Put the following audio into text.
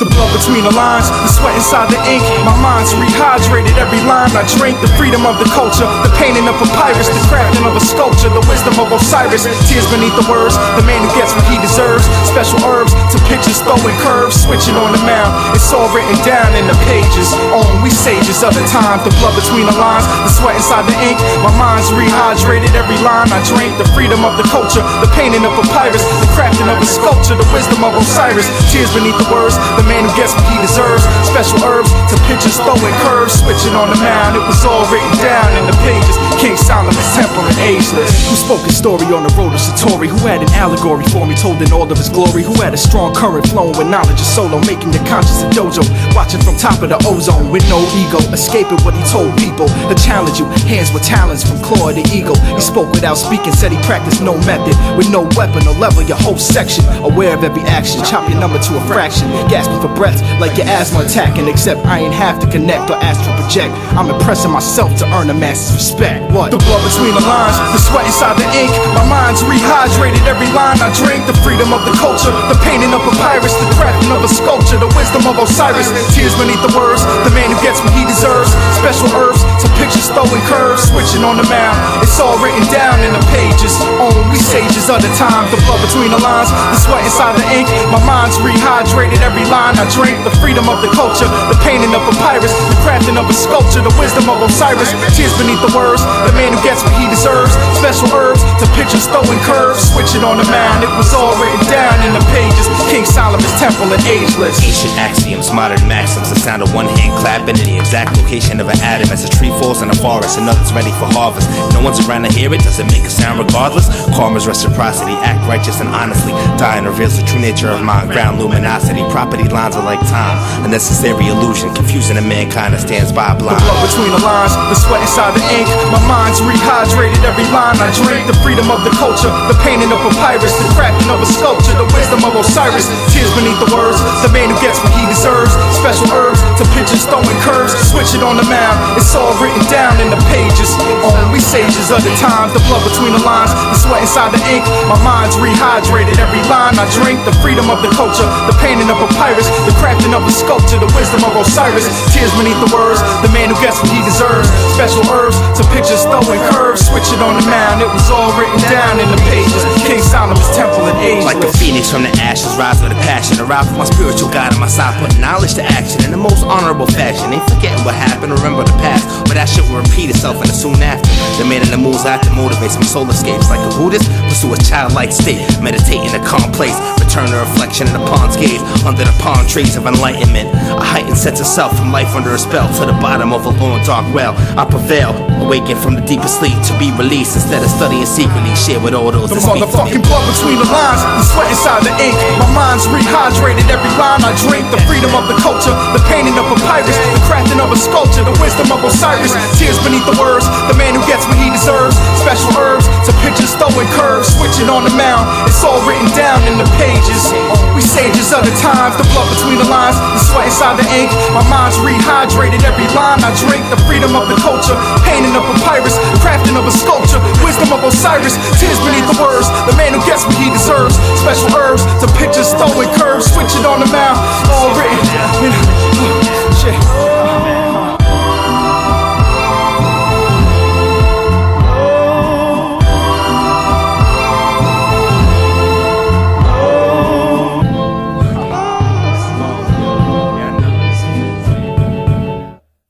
The blood between the lines, the sweat inside the ink. My mind's rehydrated, every line I drink. The freedom of the culture, the painting of papyrus, the crafting of a sculpture, the wisdom of Osiris. Tears beneath the words, the man who gets what he deserves. Special herbs to pictures, throwing curves, switching on the mound. It's all written down in the pages. We sages of the time. The blood between the lines, the sweat inside the ink. My mind's rehydrated, every line I drink. The freedom of the culture, the painting of papyrus, the crafting of a sculpture, the wisdom of Osiris. Tears beneath the words, the man who gets what he deserves. Special herbs to pictures, throwing curves, switching on the mound. It was all written down in the pages. King Solomon's temple and ageless. Who spoke his story on the road to Satori? Who had an allegory for me, told in all of his glory? Who had a strong current flowing with knowledge of solo, making the conscious a dojo, watching from top of the ozone with no ego, escaping what he told people. To challenge you, hands with talents from claw to eagle. He spoke without speaking, said he practiced no method, with no weapon or level your whole section. Aware of every action, chop your number to a fraction, gasping for breath like your asthma attacking. Except I ain't have to connect or astral project. I'm impressing myself to earn a master's respect. What? The blood between the lines, the sweat inside the ink. My mind's rehydrated, every line I drink. The freedom of the culture, the painting of papyrus, the crafting of a sculpture, the wisdom of Osiris. Tears beneath the words, the man who gets what he deserves. Special herbs to pictures, throwing curves, switching on the mound. It's all written down in the pages. We sages of the time. The blood between the lines, the sweat inside the ink. My mind's rehydrated, every line I drink. The freedom of the culture, the painting of papyrus, the crafting of a sculpture, the wisdom of Osiris. Tears beneath the words, the man who gets what he deserves. Special herbs to pictures, throwing curves, switching on the mound. It was all written down in the pages. King Solomon's temple and ageless. Ancient axioms, modern maxims, the sound of one hand clapping in the exact location of an atom as a tree falls in a forest and nothing's ready for harvest. No one's around to hear it, does it make a sound regardless? Karma's reciprocity, act righteous and honestly. Dying reveals the true nature of mind, ground luminosity. Property lines are like time, a necessary illusion, confusing a mankind that stands by blind. The blood between the lines, the sweat inside the ink. My mind's rehydrated, every line I drink. The freedom of the culture, the painting of papyrus, the crafting of a sculpture, the wisdom of Osiris. Tears beneath the words, the man who gets what he deserves. Special herbs to pictures, throwing curves, switching on the mound. It's all written down in the pages. We sages of the times. The blood between the lines, the sweat inside the ink. My mind's rehydrated, every line I drink. The freedom of the culture, the painting of papyrus, the crafting of a sculpture, the wisdom of Osiris. Tears beneath the words, the man who gets what he deserves. Special herbs to pictures, throwing curves, switching on the mound. It was all written down in the pages. King Solomon's temple and ageless. Like a phoenix from the ashes, rise with a passion. Arrive with my spiritual God on my side, put knowledge to action in the most honorable fashion. Ain't forgetting what happened, remember the past, but that shit will repeat itself in the soon after. The man in the moon's after motivates my soul escapes. Like a Buddhist, pursue a childlike state, meditate in a calm place, return the reflection in the pond's gaze, under the palm trees of enlightenment. A heightened sense of self from life under a spell, to the bottom of a long dark well. I prevail, awaken from the deepest sleep, to be released instead of studying secretly, share with all those the that speak to me. motherfucking blood between the lines, the sweat inside the ink. My mind's rehydrated, every line I drink. The freedom of the culture, the painting of papyrus, the crafting of a sculpture, the wisdom of Osiris. Tears beneath the words, the man who gets what he deserves. Special herbs to pictures, throwing curves, switching on the mound. It's all written down in the pages. We sages of the times. The blood between the lines, the sweat inside the ink. My mind's rehydrated, every line I drink. The freedom of the culture, painting of papyrus, crafting of a sculpture, wisdom of Osiris. Tears beneath the words, the man who gets what he deserves. Special herbs to pictures, throwing curves, switching